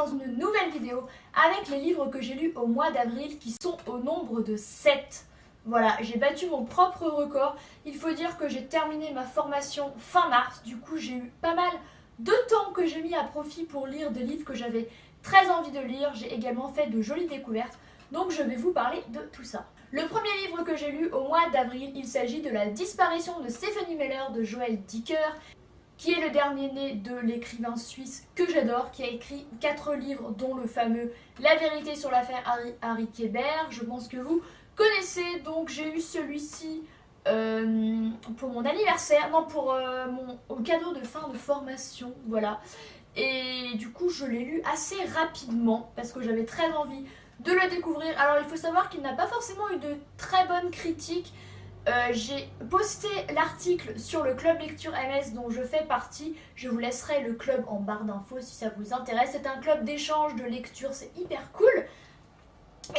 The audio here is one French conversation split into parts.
dans une nouvelle vidéo avec les livres que j'ai lus au mois d'avril qui sont au nombre de 7. Voilà, j'ai battu mon propre record. Il faut dire que j'ai terminé ma formation fin mars, du coup j'ai eu pas mal de temps que j'ai mis à profit pour lire des livres que j'avais très envie de lire. J'ai également fait de jolies découvertes, donc je vais vous parler de tout ça. Le premier livre que j'ai lu au mois d'avril, il s'agit de La disparition de Stephanie Meller de Joël Dicker, qui est le dernier né de l'écrivain suisse que j'adore, qui a écrit 4 livres, dont le fameux La vérité sur l'affaire Harry Kéber. Je pense que vous connaissez, donc j'ai eu celui-ci pour mon anniversaire, non, pour mon cadeau de fin de formation, voilà. Et du coup, je l'ai lu assez rapidement parce que j'avais très envie de le découvrir. Alors, il faut savoir qu'il n'a pas forcément eu de très bonnes critiques. J'ai posté l'article sur le club lecture MS dont je fais partie. Je vous laisserai le club en barre d'infos si ça vous intéresse. C'est un club d'échange de lecture, c'est hyper cool.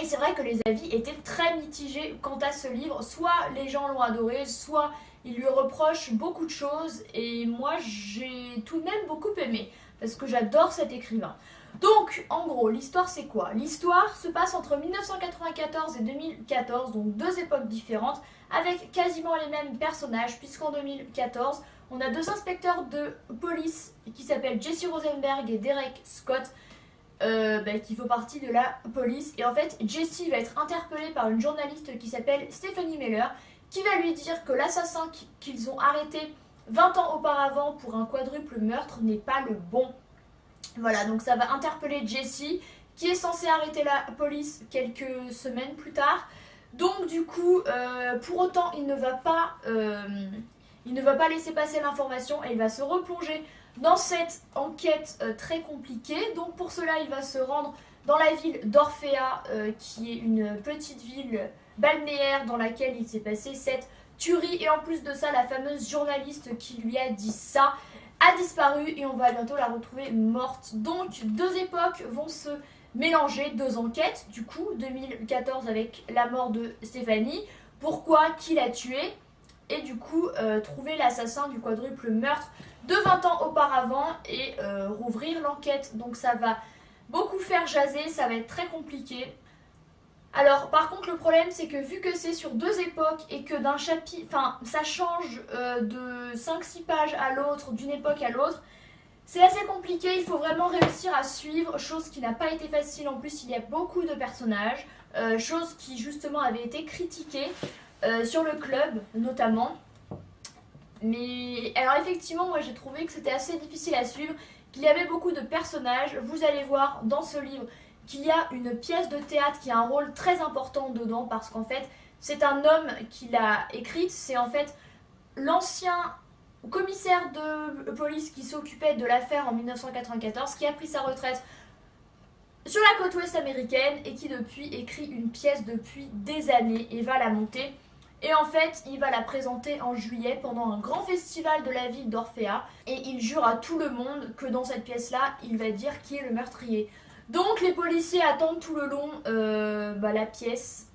Et c'est vrai que les avis étaient très mitigés quant à ce livre. Soit les gens l'ont adoré, soit ils lui reprochent beaucoup de choses. Et moi, j'ai tout de même beaucoup aimé parce que j'adore cet écrivain. Donc, en gros, l'histoire c'est quoi? L'histoire se passe entre 1994 et 2014, donc 2 époques différentes, avec quasiment les mêmes personnages, puisqu'en 2014, on a 2 inspecteurs de police qui s'appellent Jesse Rosenberg et Derek Scott, qui font partie de la police. Et en fait, Jesse va être interpellé par une journaliste qui s'appelle Stephanie Meller, qui va lui dire que l'assassin qu'ils ont arrêté 20 ans auparavant pour un quadruple meurtre n'est pas le bon. Voilà, donc ça va interpeller Jesse, qui est censé arrêter la police quelques semaines plus tard. Donc du coup, pour autant, il ne va pas laisser passer l'information et il va se replonger dans cette enquête très compliquée. Donc pour cela, il va se rendre dans la ville d'Orphea, qui est une petite ville balnéaire dans laquelle il s'est passé cette tuerie. Et en plus de ça, la fameuse journaliste qui lui a dit ça a disparu et on va bientôt la retrouver morte. Donc 2 époques vont se mélanger, 2 enquêtes. Du coup, 2014 avec la mort de Stéphanie, pourquoi, qui l'a tué, et du coup trouver l'assassin du quadruple meurtre de 20 ans auparavant et rouvrir l'enquête. Donc ça va beaucoup faire jaser, ça va être très compliqué. Alors par contre le problème c'est que vu que c'est sur 2 époques et que d'un chapitre, enfin ça change de 5-6 pages à l'autre, d'une époque à l'autre, c'est assez compliqué, il faut vraiment réussir à suivre, chose qui n'a pas été facile. En plus il y a beaucoup de personnages, chose qui justement avait été critiquée sur le club notamment. Mais alors effectivement moi j'ai trouvé que c'était assez difficile à suivre, qu'il y avait beaucoup de personnages. Vous allez voir dans ce livre qu'il y a une pièce de théâtre qui a un rôle très important dedans parce qu'en fait c'est un homme qui l'a écrite, c'est en fait l'ancien commissaire de police qui s'occupait de l'affaire en 1994 qui a pris sa retraite sur la côte ouest américaine et qui depuis écrit une pièce depuis des années et va la monter. Et en fait, il va la présenter en juillet pendant un grand festival de la ville d'Orphea et il jure à tout le monde que dans cette pièce-là, il va dire qui est le meurtrier. Donc les policiers attendent tout le long la pièce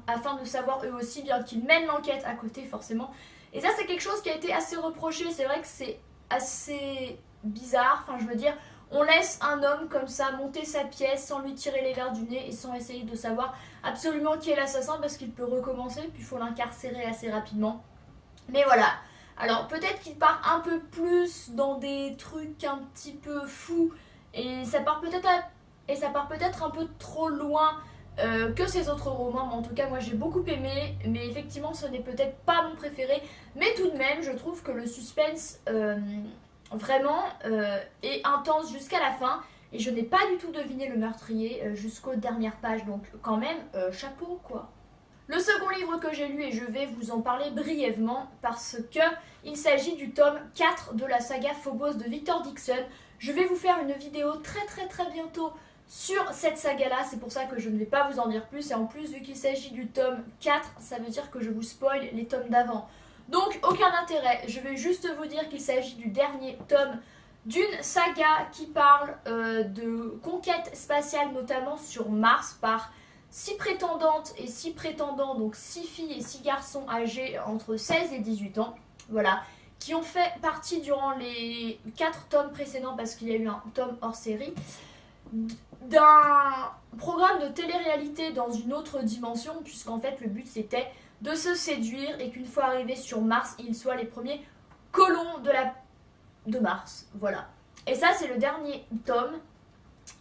afin de savoir eux aussi, bien qu'ils mènent l'enquête à côté forcément. Et ça c'est quelque chose qui a été assez reproché, c'est vrai que c'est assez bizarre, enfin je veux dire, on laisse un homme comme ça monter sa pièce sans lui tirer les verres du nez et sans essayer de savoir absolument qui est l'assassin parce qu'il peut recommencer, puis il faut l'incarcérer assez rapidement. Mais voilà, alors peut-être qu'il part un peu plus dans des trucs un petit peu fous et ça part peut-être un peu trop loin que ces autres romans, mais en tout cas moi j'ai beaucoup aimé, mais effectivement ce n'est peut-être pas mon préféré, mais tout de même je trouve que le suspense vraiment est intense jusqu'à la fin et je n'ai pas du tout deviné le meurtrier jusqu'aux dernières pages, donc quand même chapeau quoi. Le second livre que j'ai lu, et je vais vous en parler brièvement parce que il s'agit du tome 4 de la saga Phobos de Victor Dixon. Je vais vous faire une vidéo très bientôt sur cette saga là, c'est pour ça que je ne vais pas vous en dire plus, et en plus vu qu'il s'agit du tome 4, ça veut dire que je vous spoil les tomes d'avant. Donc aucun intérêt, je vais juste vous dire qu'il s'agit du dernier tome d'une saga qui parle de conquête spatiale, notamment sur Mars, par 6 prétendantes et 6 prétendants, donc 6 filles et 6 garçons âgés entre 16 et 18 ans, voilà, qui ont fait partie durant les 4 tomes précédents parce qu'il y a eu un tome hors série. d'un programme de télé-réalité dans une autre dimension, puisqu'en fait le but c'était de se séduire et qu'une fois arrivés sur Mars, ils soient les premiers colons de Mars. Voilà. Et ça, c'est le dernier tome.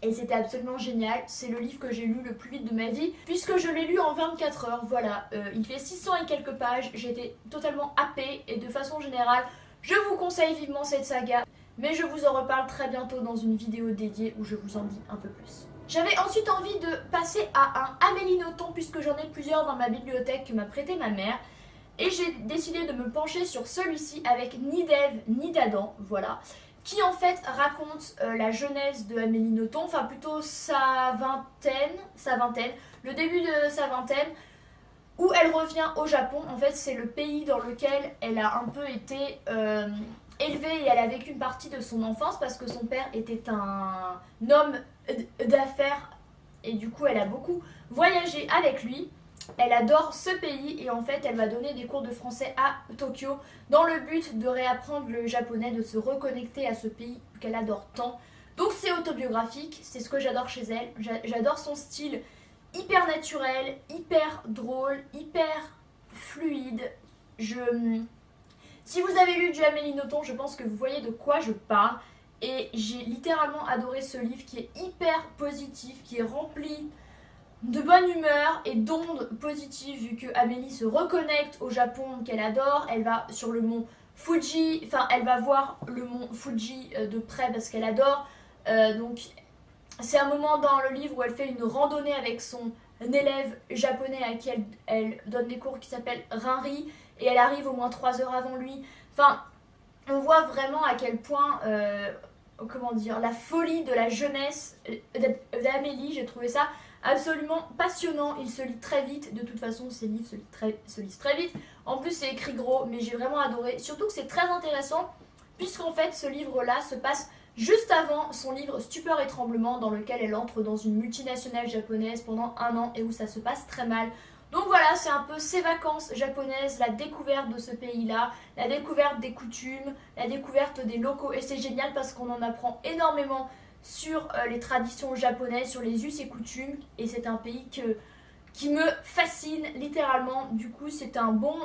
Et c'était absolument génial. C'est le livre que j'ai lu le plus vite de ma vie, puisque je l'ai lu en 24 heures. Voilà. Il fait 600 et quelques pages. J'étais totalement happée. Et de façon générale, je vous conseille vivement cette saga. Mais je vous en reparle très bientôt dans une vidéo dédiée où je vous en dis un peu plus. J'avais ensuite envie de passer à un Amélie Nothomb, puisque j'en ai plusieurs dans ma bibliothèque que m'a prêté ma mère. Et j'ai décidé de me pencher sur celui-ci avec Ni d'Ève ni d'Adam, voilà, qui en fait raconte la jeunesse de Amélie Nothomb, enfin plutôt sa vingtaine, le début de sa vingtaine, où elle revient au Japon. En fait, c'est le pays dans lequel elle a un peu été élevée et elle a vécu une partie de son enfance parce que son père était un homme d'affaires et du coup elle a beaucoup voyagé avec lui. Elle adore ce pays et en fait elle va donner des cours de français à Tokyo dans le but de réapprendre le japonais, de se reconnecter à ce pays qu'elle adore tant. Donc c'est autobiographique, c'est ce que j'adore chez elle. J'adore son style hyper naturel, hyper drôle, hyper fluide. Si vous avez lu du Amélie Nothomb, je pense que vous voyez de quoi je parle. Et j'ai littéralement adoré ce livre qui est hyper positif, qui est rempli de bonne humeur et d'ondes positives vu que Amélie se reconnecte au Japon qu'elle adore. Elle va sur le mont Fuji, enfin elle va voir le mont Fuji de près parce qu'elle adore. Donc c'est un moment dans le livre où elle fait une randonnée avec son élève japonais à qui elle donne des cours qui s'appelle Rinri et elle arrive au moins 3 heures avant lui. Enfin, on voit vraiment à quel point, comment dire, la folie de la jeunesse d'Amélie, j'ai trouvé ça absolument passionnant. Il se lit très vite, de toute façon ces livres se lisent très vite. En plus c'est écrit gros, mais j'ai vraiment adoré, surtout que c'est très intéressant puisqu'en fait ce livre-là se passe juste avant son livre Stupeur et Tremblement dans lequel elle entre dans une multinationale japonaise pendant 1 an et où ça se passe très mal. Donc voilà, c'est un peu ses vacances japonaises, la découverte de ce pays-là, la découverte des coutumes, la découverte des locaux et c'est génial parce qu'on en apprend énormément sur les traditions japonaises, sur les us et coutumes et c'est un pays qui me fascine littéralement. Du coup c'est un bon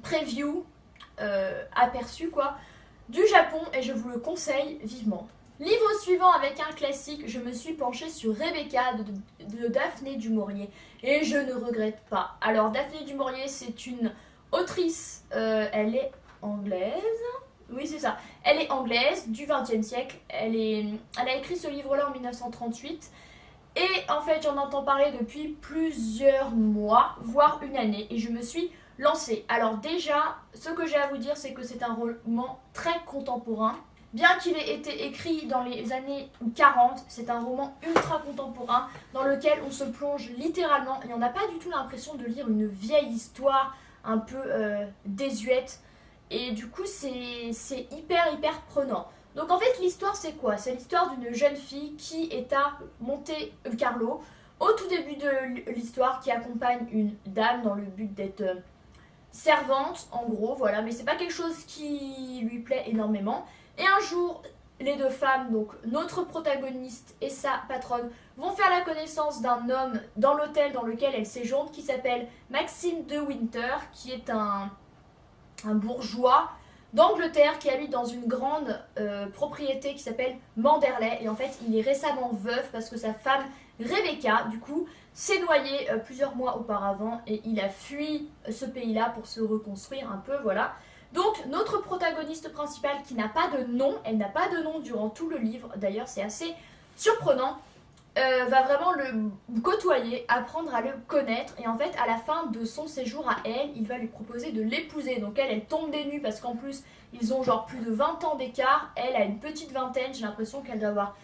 preview, aperçu quoi, du Japon et je vous le conseille vivement. Livre suivant avec un classique, je me suis penchée sur Rebecca de Daphné du Maurier et je ne regrette pas. Alors Daphné du Maurier c'est une autrice, elle est anglaise. Oui, c'est ça. Elle est anglaise du XXe siècle. Elle a écrit ce livre-là en 1938. Et en fait, j'en entends parler depuis plusieurs mois, voire une année. Et je me suis lancée. Alors déjà, ce que j'ai à vous dire, c'est que c'est un roman très contemporain. Bien qu'il ait été écrit dans les années 40, c'est un roman ultra contemporain dans lequel on se plonge littéralement. Et on n'a pas du tout l'impression de lire une vieille histoire un peu désuète. Et du coup, c'est hyper prenant. Donc en fait, l'histoire, c'est quoi? C'est l'histoire d'une jeune fille qui est à Monte Carlo, au tout début de l'histoire, qui accompagne une dame dans le but d'être servante, en gros, voilà. Mais c'est pas quelque chose qui lui plaît énormément. Et un jour, les deux femmes, donc notre protagoniste et sa patronne, vont faire la connaissance d'un homme dans l'hôtel dans lequel elle séjourne, qui s'appelle Maxime de Winter, qui est un bourgeois d'Angleterre qui habite dans une grande propriété qui s'appelle Manderley et en fait il est récemment veuf parce que sa femme Rebecca du coup s'est noyée plusieurs mois auparavant et il a fui ce pays-là pour se reconstruire un peu, voilà. Donc notre protagoniste principale qui n'a pas de nom, elle n'a pas de nom durant tout le livre, d'ailleurs c'est assez surprenant, va vraiment le côtoyer, apprendre à le connaître et en fait à la fin de son séjour à elle, il va lui proposer de l'épouser. Donc elle tombe des nues parce qu'en plus ils ont genre plus de 20 ans d'écart, elle a une petite vingtaine, j'ai l'impression qu'elle doit avoir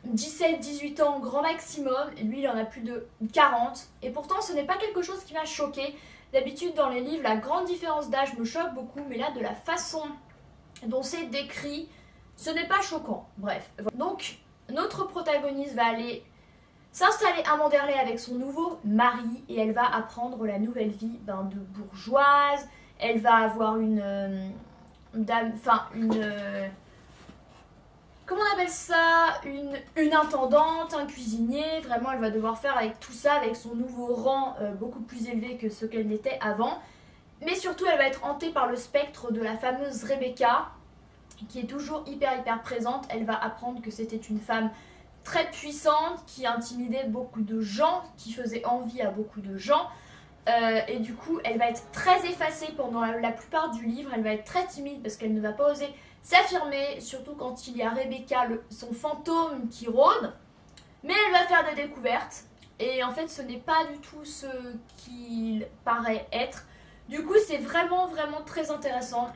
17-18 ans grand maximum et lui il en a plus de 40 et pourtant ce n'est pas quelque chose qui m'a choqué. D'habitude dans les livres la grande différence d'âge me choque beaucoup mais là de la façon dont c'est décrit ce n'est pas choquant, bref. Donc notre protagoniste va aller s'installer à Manderley avec son nouveau mari et elle va apprendre la nouvelle vie de bourgeoise. Elle va avoir une dame, enfin une comment on appelle ça, une intendante, un cuisinier. Vraiment, elle va devoir faire avec tout ça, avec son nouveau rang beaucoup plus élevé que ce qu'elle n'était avant. Mais surtout, elle va être hantée par le spectre de la fameuse Rebecca, qui est toujours hyper présente. Elle va apprendre que c'était une femme très puissante, qui intimidait beaucoup de gens, qui faisait envie à beaucoup de gens. Et du coup, elle va être très effacée pendant la plupart du livre. Elle va être très timide parce qu'elle ne va pas oser s'affirmer, surtout quand il y a Rebecca, son fantôme qui rôde. Mais elle va faire des découvertes. Et en fait, ce n'est pas du tout ce qu'il paraît être. Du coup, c'est vraiment très intéressant.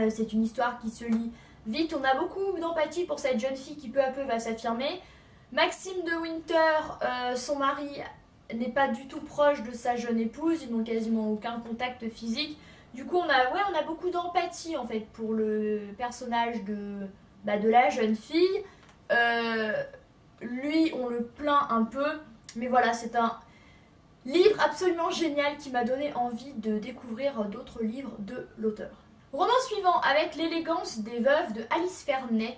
C'est une histoire qui se lit vite. On a beaucoup d'empathie pour cette jeune fille qui peu à peu va s'affirmer. Maxime de Winter, son mari, n'est pas du tout proche de sa jeune épouse. Ils n'ont quasiment aucun contact physique. Du coup, on a beaucoup d'empathie en fait pour le personnage de la jeune fille. Lui, on le plaint un peu. Mais voilà, c'est un livre absolument génial qui m'a donné envie de découvrir d'autres livres de l'auteur. Roman suivant, avec l'élégance des veuves de Alice Ferney,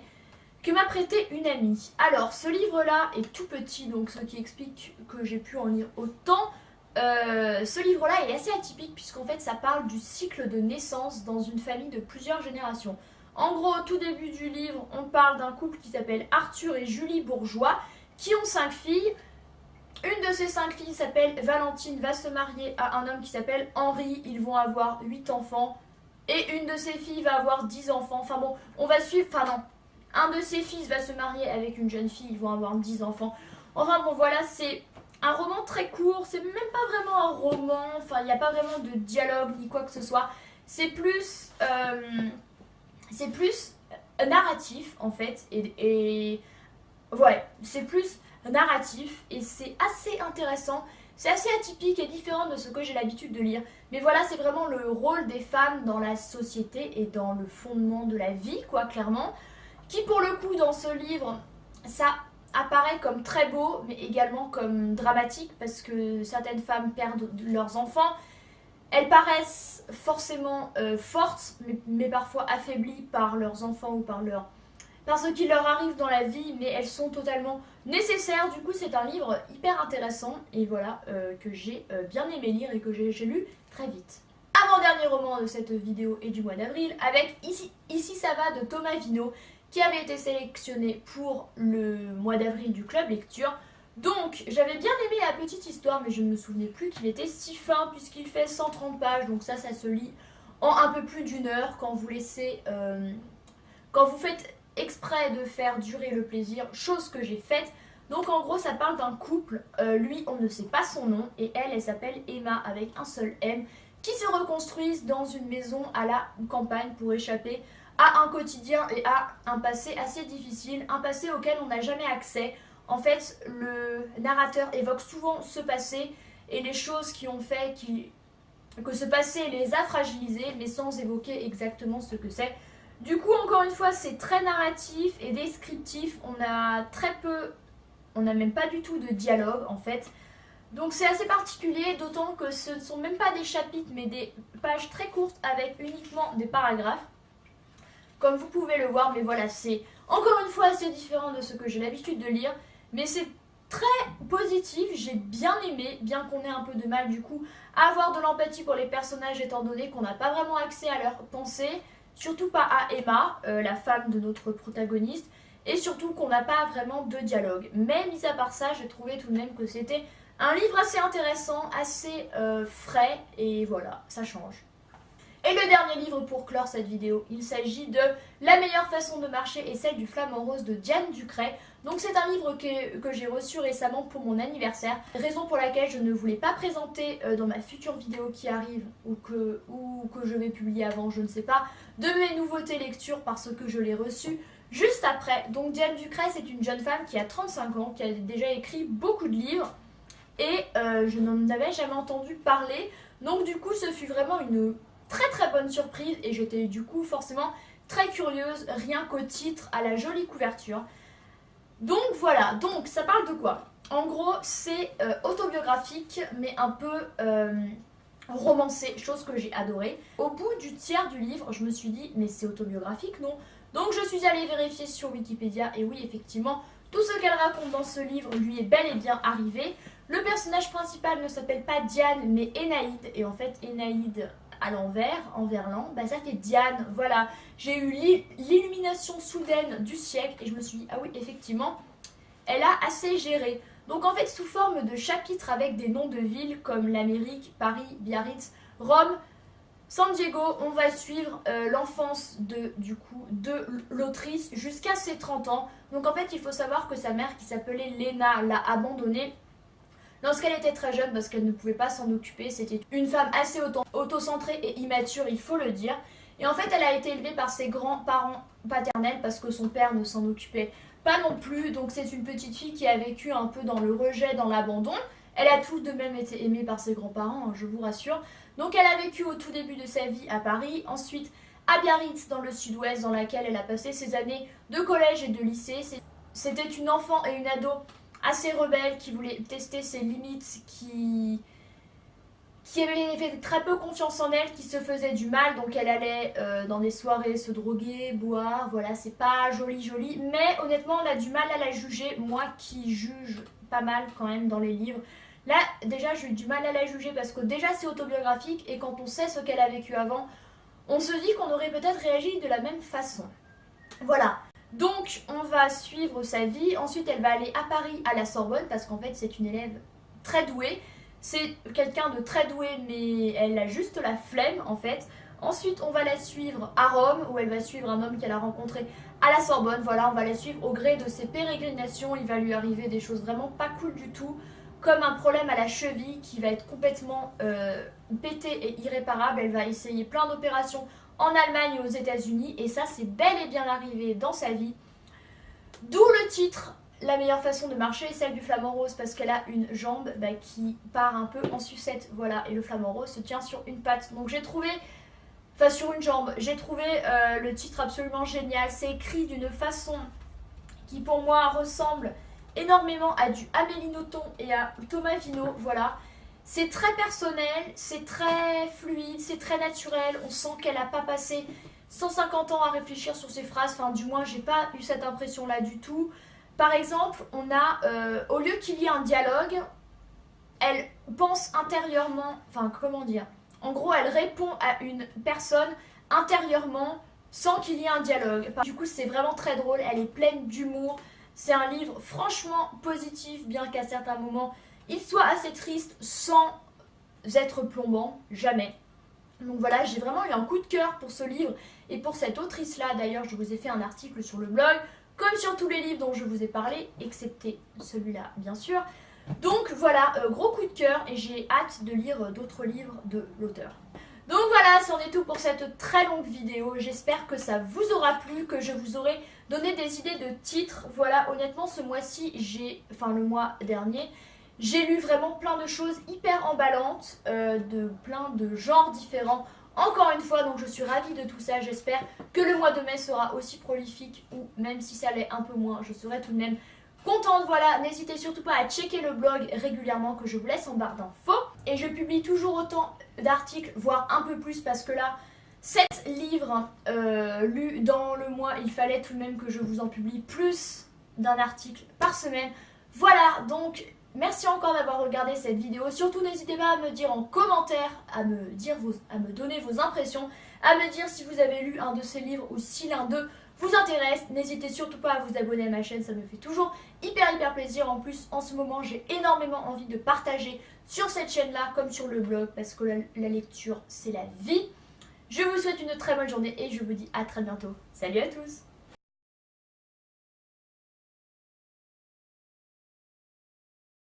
que m'a prêté une amie. Alors, ce livre-là est tout petit, donc ce qui explique que j'ai pu en lire autant. Ce livre-là est assez atypique, puisqu'en fait, ça parle du cycle de naissance dans une famille de plusieurs générations. En gros, au tout début du livre, on parle d'un couple qui s'appelle Arthur et Julie Bourgeois, qui ont 5 filles. Une de ces 5 filles s'appelle Valentine, va se marier à un homme qui s'appelle Henri. Ils vont avoir 8 enfants. Et une de ses filles va avoir 10 enfants. Enfin bon, on va suivre... Enfin non. Un de ses fils va se marier avec une jeune fille. Ils vont avoir 10 enfants. Enfin bon, voilà, c'est un roman très court. C'est même pas vraiment un roman. Enfin, il n'y a pas vraiment de dialogue ni quoi que ce soit. C'est plus... narratif, en fait. Ouais, c'est plus narratif. Et c'est assez intéressant. C'est assez atypique et différent de ce que j'ai l'habitude de lire. Mais voilà, c'est vraiment le rôle des femmes dans la société et dans le fondement de la vie, quoi, clairement. Qui, pour le coup, dans ce livre, ça apparaît comme très beau, mais également comme dramatique, parce que certaines femmes perdent leurs enfants. Elles paraissent forcément fortes, mais parfois affaiblies par leurs enfants ou par ce qui leur arrive dans la vie, mais elles sont totalement nécessaires. Du coup, c'est un livre hyper intéressant et voilà, que j'ai bien aimé lire et que j'ai lu très vite. Avant-dernier roman de cette vidéo et du mois d'avril, avec Ici ça va de Thomas Vino, qui avait été sélectionné pour le mois d'avril du club lecture. Donc, j'avais bien aimé la petite histoire, mais je ne me souvenais plus qu'il était si fin, puisqu'il fait 130 pages, donc ça se lit en un peu plus d'une heure, quand vous laissez... quand vous faites exprès de faire durer le plaisir, chose que j'ai faite. Donc en gros, ça parle d'un couple, lui on ne sait pas son nom, et elle s'appelle Emma avec un seul M, qui se reconstruisent dans une maison à la campagne pour échapper à un quotidien et à un passé assez difficile, un passé auquel on n'a jamais accès. En fait, le narrateur évoque souvent ce passé et les choses qui ont fait que ce passé les a fragilisés, mais sans évoquer exactement ce que c'est. Du coup, encore une fois, c'est très narratif et descriptif. On n'a même pas du tout de dialogue en fait. Donc c'est assez particulier, d'autant que ce ne sont même pas des chapitres, mais des pages très courtes avec uniquement des paragraphes. Comme vous pouvez le voir, mais voilà, c'est encore une fois assez différent de ce que j'ai l'habitude de lire. Mais c'est très positif, j'ai bien aimé, bien qu'on ait un peu de mal du coup à avoir de l'empathie pour les personnages, étant donné qu'on n'a pas vraiment accès à leurs pensées. Surtout pas à Emma, la femme de notre protagoniste, et surtout qu'on n'a pas vraiment de dialogue. Mais mis à part ça, j'ai trouvé tout de même que c'était un livre assez intéressant, assez frais, et voilà, ça change. Et le dernier livre pour clore cette vidéo, il s'agit de La meilleure façon de marcher est celle du flamant rose de Diane Ducret. Donc c'est un livre que j'ai reçu récemment pour mon anniversaire, raison pour laquelle je ne voulais pas présenter dans ma future vidéo qui arrive ou que je vais publier avant, je ne sais pas, de mes nouveautés lecture parce que je l'ai reçu juste après. Donc Diane Ducret, c'est une jeune femme qui a 35 ans, qui a déjà écrit beaucoup de livres et je n'en avais jamais entendu parler. Donc du coup ce fut vraiment une très bonne surprise et j'étais du coup forcément très curieuse, rien qu'au titre, à la jolie couverture. Donc voilà, donc ça parle de quoi? En gros c'est autobiographique mais un peu romancé, chose que j'ai adoré. Au bout du tiers du livre, je me suis dit mais c'est autobiographique non? Donc je suis allée vérifier sur Wikipédia et oui, effectivement, tout ce qu'elle raconte dans ce livre lui est bel et bien arrivé. Le personnage principal ne s'appelle pas Diane mais Énaïde, et en fait Énaïde à l'envers, en verlan, bah ça fait Diane, voilà. J'ai eu l'illumination soudaine du siècle et je me suis dit, ah oui, effectivement, elle a assez géré. Donc en fait, sous forme de chapitres avec des noms de villes comme l'Amérique, Paris, Biarritz, Rome, San Diego, on va suivre l'enfance de l'autrice jusqu'à ses 30 ans. Donc en fait, il faut savoir que sa mère, qui s'appelait Léna, l'a abandonnée lorsqu'elle était très jeune parce qu'elle ne pouvait pas s'en occuper. C'était une femme assez autocentrée et immature, il faut le dire. Et en fait, elle a été élevée par ses grands-parents paternels parce que son père ne s'en occupait pas non plus. Donc c'est une petite fille qui a vécu un peu dans le rejet, dans l'abandon. Elle a tout de même été aimée par ses grands-parents, hein, je vous rassure. Donc elle a vécu au tout début de sa vie à Paris, ensuite à Biarritz dans le sud-ouest, dans laquelle elle a passé ses années de collège et de lycée. C'était une enfant et une ado assez rebelle, qui voulait tester ses limites, qui avait fait très peu confiance en elle, qui se faisait du mal, donc elle allait dans des soirées se droguer, boire, voilà, c'est pas joli, mais honnêtement on a du mal à la juger, moi qui juge pas mal quand même dans les livres. Là déjà j'ai eu du mal à la juger parce que déjà c'est autobiographique et quand on sait ce qu'elle a vécu avant, on se dit qu'on aurait peut-être réagi de la même façon. Voilà. Donc on va suivre sa vie, ensuite elle va aller à Paris à la Sorbonne parce qu'en fait c'est une élève très douée, c'est quelqu'un de très doué mais elle a juste la flemme en fait. Ensuite on va la suivre à Rome où elle va suivre un homme qu'elle a rencontré à la Sorbonne, voilà, on va la suivre au gré de ses pérégrinations, il va lui arriver des choses vraiment pas cool du tout, comme un problème à la cheville qui va être complètement pété et irréparable, elle va essayer plein d'opérations en Allemagne et aux États-Unis, et ça c'est bel et bien arrivé dans sa vie. D'où le titre, la meilleure façon de marcher est celle du flamant rose, parce qu'elle a une jambe qui part un peu en sucette, voilà, et le flamant rose se tient sur une patte. Donc j'ai trouvé, enfin sur une jambe, j'ai trouvé le titre absolument génial. C'est écrit d'une façon qui pour moi ressemble énormément à du Amélie Nothomb et à Thomas Vino, voilà. C'est très personnel, c'est très fluide, c'est très naturel, on sent qu'elle n'a pas passé 150 ans à réfléchir sur ses phrases, enfin du moins j'ai pas eu cette impression là du tout. Par exemple, on a, au lieu qu'il y ait un dialogue, elle pense intérieurement, enfin comment dire, en gros elle répond à une personne intérieurement sans qu'il y ait un dialogue. Du coup c'est vraiment très drôle, elle est pleine d'humour, c'est un livre franchement positif bien qu'à certains moments il soit assez triste sans être plombant, jamais. Donc voilà, j'ai vraiment eu un coup de cœur pour ce livre et pour cette autrice-là. D'ailleurs, je vous ai fait un article sur le blog, comme sur tous les livres dont je vous ai parlé, excepté celui-là, bien sûr. Donc voilà, gros coup de cœur et j'ai hâte de lire d'autres livres de l'auteur. Donc voilà, c'en est tout pour cette très longue vidéo. J'espère que ça vous aura plu, que je vous aurai donné des idées de titres. Voilà, honnêtement, ce mois-ci, le mois dernier, j'ai lu vraiment plein de choses hyper emballantes, de plein de genres différents, encore une fois, donc je suis ravie de tout ça. J'espère que le mois de mai sera aussi prolifique, ou même si ça l'est un peu moins, je serai tout de même contente. Voilà, n'hésitez surtout pas à checker le blog régulièrement que je vous laisse en barre d'infos. Et je publie toujours autant d'articles, voire un peu plus, parce que là, 7 livres lus dans le mois, il fallait tout de même que je vous en publie plus d'un article par semaine. Voilà, donc merci encore d'avoir regardé cette vidéo. Surtout n'hésitez pas à me dire en commentaire, à me donner vos impressions, à me dire si vous avez lu un de ces livres ou si l'un d'eux vous intéresse. N'hésitez surtout pas à vous abonner à ma chaîne, ça me fait toujours hyper plaisir. En plus, en ce moment, j'ai énormément envie de partager sur cette chaîne-là comme sur le blog, parce que la lecture, c'est la vie. Je vous souhaite une très bonne journée et je vous dis à très bientôt. Salut à tous!